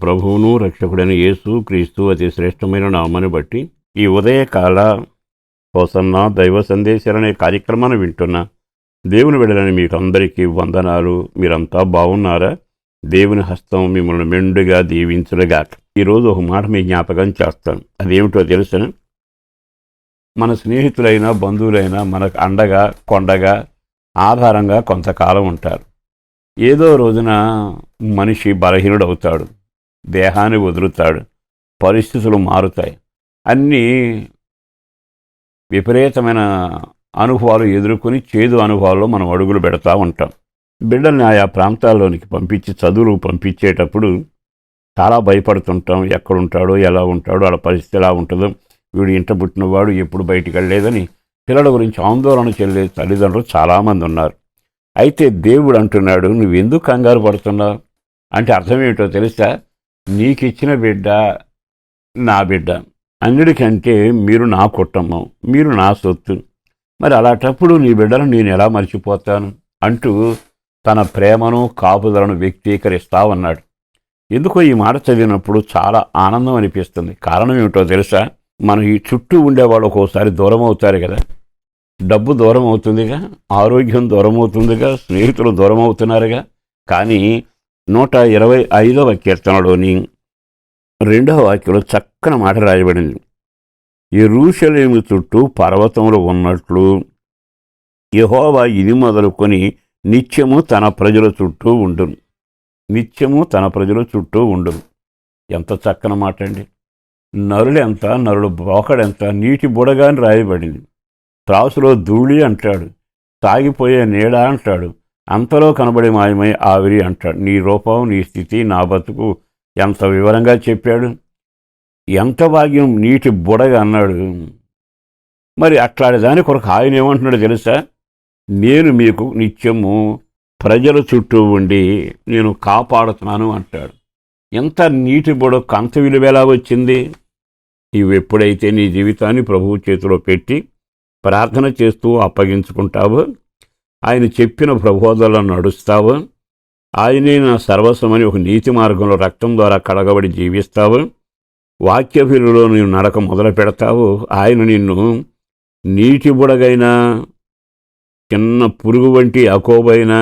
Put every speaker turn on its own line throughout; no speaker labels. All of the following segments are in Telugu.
ప్రభువును రక్షకుడైన యేసు క్రీస్తు అతి శ్రేష్టమైన నామాన్ని బట్టి ఈ ఉదయకాల హోసన్న దైవ సందేశాలనే కార్యక్రమాన్ని వింటున్న దేవుని బిడ్డలని మీకు అందరికీ వందనాలు. మీరంతా బాగున్నారా? దేవుని హస్తం మిమ్మల్ని మెండుగా దీవించుగాక. ఈరోజు ఒక మాట మీ జ్ఞాపకం చేస్తాను. అదేమిటో తెలుసా? మన స్నేహితులైనా బంధువులైనా మనకు అండగా కొండగా ఆధారంగా కొంతకాలం ఉంటారు. ఏదో రోజున మనిషి బలహీనుడవుతాడు, దేహాన్ని వదులుతాడు, పరిస్థితులు మారుతాయి, అన్నీ విపరీతమైన అనుభవాలు ఎదుర్కొని చేదు అనుభవాల్లో మనం అడుగులు పెడతా ఉంటాం. బిడ్డల్ని ఆయా ప్రాంతాల్లోనికి పంపించి చదువులు పంపించేటప్పుడు చాలా భయపడుతుంటాం. ఎక్కడుంటాడో ఎలా ఉంటాడో వాళ్ళ పరిస్థితి ఎలా ఉంటుందో, వీడు ఇంట పుట్టినవాడు ఎప్పుడు బయటికి వెళ్ళలేదని పిల్లల గురించి ఆందోళన చెల్లే తల్లిదండ్రులు చాలామంది ఉన్నారు. అయితే దేవుడు అంటున్నాడు, నువ్వెందుకు కంగారు పడుతున్నావు అంటే అర్థం ఏమిటో తెలుసా? నీకిచ్చిన బిడ్డ నా బిడ్డ, అన్నిటికంటే మీరు నా కుటుంబం, మీరు నా సొత్తు. మరి అలాంటప్పుడు నీ బిడ్డను నేను ఎలా మర్చిపోతాను అంటూ తన ప్రేమను కాపుదలను వ్యక్తీకరిస్తా ఉన్నాడు. ఎందుకో ఈ మాట చదివినప్పుడు చాలా ఆనందం అనిపిస్తుంది. కారణం ఏమిటో తెలుసా? మన ఈ చుట్టూ ఉండేవాళ్ళు ఒక్కోసారి దూరం అవుతారు కదా. డబ్బు దూరం అవుతుందిగా, ఆరోగ్యం దూరం అవుతుందిగా, స్నేహితులు దూరం అవుతున్నారుగా. కానీ 125వ కీర్తనలోని 2వ వాక్యంలో చక్కని మాట రాయబడింది. యెరూషలేము చుట్టూ పర్వతములు ఉన్నట్లు యెహోవా ఇది మొదలుకొని నిత్యము తన ప్రజల చుట్టూ ఉండును. నిత్యము తన ప్రజల చుట్టూ ఉండును. ఎంత చక్కని మాట అండి. నరులెంత, నరుడు బోకడెంత, నీటి బుడగాని రాయబడింది. త్రాసులో ధూళి అంటాడు, సాగిపోయే నీడ అంటాడు, అంతలో కనబడి మాయమై ఆవిరి అంటాడు. నీ రూపం, నీ స్థితి, నా బతుకు ఎంత వివరంగా చెప్పాడు. ఎంత భాగ్యం నీటి బుడగ అన్నాడు. మరి అట్లాంటి దాని కొరకు ఆయన ఏమంటున్నాడు తెలుసా? నేను మీకు నిత్యము ప్రజల చుట్టూ ఉండి నేను కాపాడుతున్నాను అంటాడు. ఎంత నీటి బుడగకు అంత విలువ ఎలా వచ్చింది? ఇవి ఎప్పుడైతే నీ జీవితాన్ని ప్రభువు చేతిలో పెట్టి ప్రార్థన చేస్తూ అప్పగించుకుంటావు, ఆయన చెప్పిన ప్రబోధనలను నడుస్తావు, ఆయనే నా సర్వస్వమని ఒక నీతి మార్గంలో రక్తం ద్వారా కడగబడి జీవిస్తావు, వాక్యభిలులో నీవు నడక మొదలు పెడతావు, ఆయన నిన్ను నీటి బుడగైనా చిన్న పురుగు వంటి అకోబైనా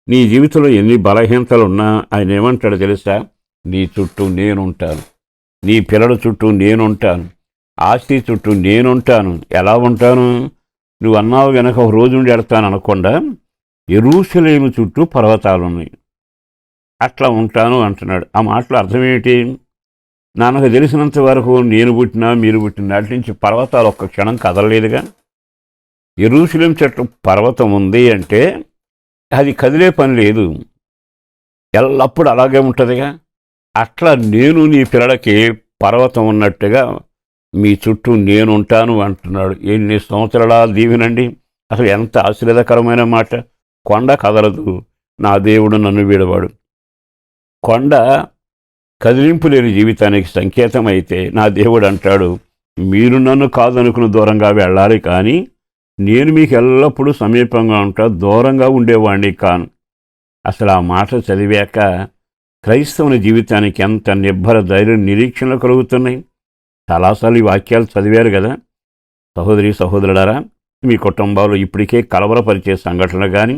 నీ జీవితంలో ఎన్ని బలహీనతలున్నా ఆయన ఏమంటాడు తెలుసా? నీ చుట్టూ నేనుంటాను, నీ పిల్లల చుట్టూ నేనుంటాను, ఆస్తి చుట్టూ నేనుంటాను. ఎలా ఉంటాను? నువ్వు అన్నావు గనక ఒక రోజు నుండి ఎడతాను అనకుండా యెరూషలేము చుట్టూ పర్వతాలున్నాయి, అట్లా ఉంటాను అంటున్నాడు. ఆ మాటలో అర్థమేమిటి? నాకు తెలిసినంత వరకు నేను పుట్టినా మీరు పుట్టిన నాటి నుంచి పర్వతాలు ఒక్క క్షణం కదలలేదుగా. యెరూషలేము చుట్టూ పర్వతం ఉంది అంటే అది కదిలే పని లేదు, ఎల్లప్పుడూ అలాగే ఉంటుందిగా. అట్లా నేను నీ పిల్లలకి పర్వతం ఉన్నట్టుగా మీ చుట్టూ నేనుంటాను అంటున్నాడు. ఎన్ని సంవత్సరాల దీవెనండి! అసలు ఎంత ఆశీర్వాదకరమైన మాట. కొండ కదలదు, నా దేవుడు నన్ను వీడవాడు. కొండ కదిలింపు లేని జీవితానికి సంకేతం అయితే నా దేవుడు అంటాడు, మీరు నన్ను కాదనుకుని దూరంగా వెళ్ళాలి, కానీ నేను మీకు ఎల్లప్పుడూ సమీపంగా ఉంటా, దూరంగా ఉండేవాడిని కాను. అసలు ఆ మాట చదివాక క్రైస్తవుని జీవితానికి ఎంత నిబ్బర ధైర్యం నిరీక్షణలు కలుగుతున్నాయి. చాలాసార్లు ఈ వాక్యాలు చదివారు కదా. సహోదరి సహోదరులారా, మీ కుటుంబాలు ఇప్పటికే కలవరపరిచే సంఘటనలు కానీ,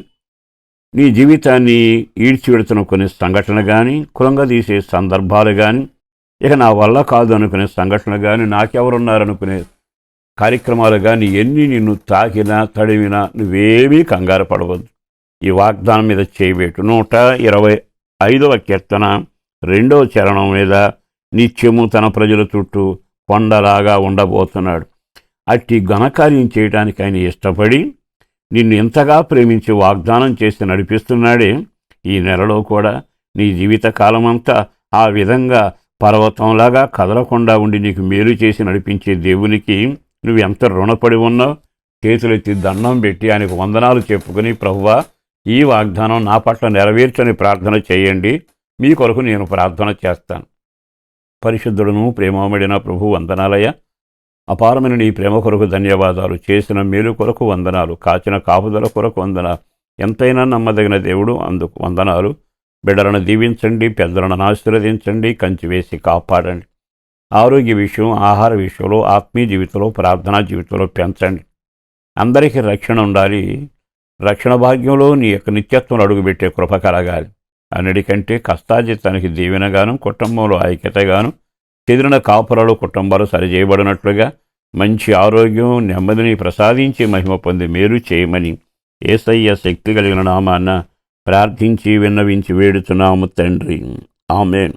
నీ జీవితాన్ని ఈడ్చిపెడుతున్న కొన్ని సంఘటనలు కానీ, కులంగదీసే సందర్భాలు కానీ, ఇక నా వల్ల కాదు అనుకునే సంఘటనలు కానీ, నాకెవరున్నారనుకునే కార్యక్రమాలు కానీ, ఎన్ని నిన్ను తాకినా తడివినా నువ్వేమీ కంగారు పడవద్దు. ఈ వాగ్దానం మీద చేయబెట్టు. 125వ కీర్తన 2వ చరణం మీద నిత్యము తన ప్రజల చుట్టూ కొండలాగా ఉండబోతున్నాడు. అట్టి ఘనకార్యం చేయడానికి ఆయన ఇష్టపడి నిన్ను ఎంతగా ప్రేమించి వాగ్దానం చేసి నడిపిస్తున్నాడే. ఈ నెలలో కూడా నీ జీవిత కాలమంతా ఆ విధంగా పర్వతంలాగా కదలకుండా ఉండి నీకు మేలు చేసి నడిపించే దేవునికి నువ్వు ఎంత రుణపడి ఉన్నావు. చేతులెత్తి దండం పెట్టి ఆయనకు వందనాలు చెప్పుకొని, ప్రభువా ఈ వాగ్దానం నా పట్ల నెరవేర్చని ప్రార్థన చేయండి, మీ కొరకు నేను ప్రార్థన చేస్తాను. పరిశుద్ధుడును ప్రేమమడిన ప్రభు వందనాలయ్యా. అపారమైన నీ ప్రేమ కొరకు ధన్యవాదాలు. చేసిన మేలు కొరకు వందనాలు. కాచిన కాపుదల కొరకు వందనాలు. ఎంతైనా నమ్మదగిన దేవుడు, అందుకు వందనాలు. బిడ్డలను దీవించండి, పెద్దలను ఆశీర్వదించండి, కంచి వేసి కాపాడండి. ఆరోగ్య విషయం, ఆహార విషయంలో, ఆత్మీయ జీవితంలో, ప్రార్థనా జీవితంలో పెంచండి. అందరికీ రక్షణ ఉండాలి. రక్షణ భాగ్యంలో నీ యొక్క నిత్యత్వం అడుగుపెట్టే కృప కలగాలి. అన్నిటికంటే కష్టాజితానికి దీవెనగాను, కుటుంబంలో ఐక్యతగాను, చెదిరిన కాపురాలు కుటుంబాలు సరిచేయబడినట్లుగా మంచి ఆరోగ్యం, నెమ్మదిని ప్రసాదించి మహిమ పొంది మేలు చేయమని యేసయ్య శక్తి కలిగిన నామాన్న ప్రార్థించి విన్నవించి వేడుచున్నాము తండ్రి. ఆమేన్.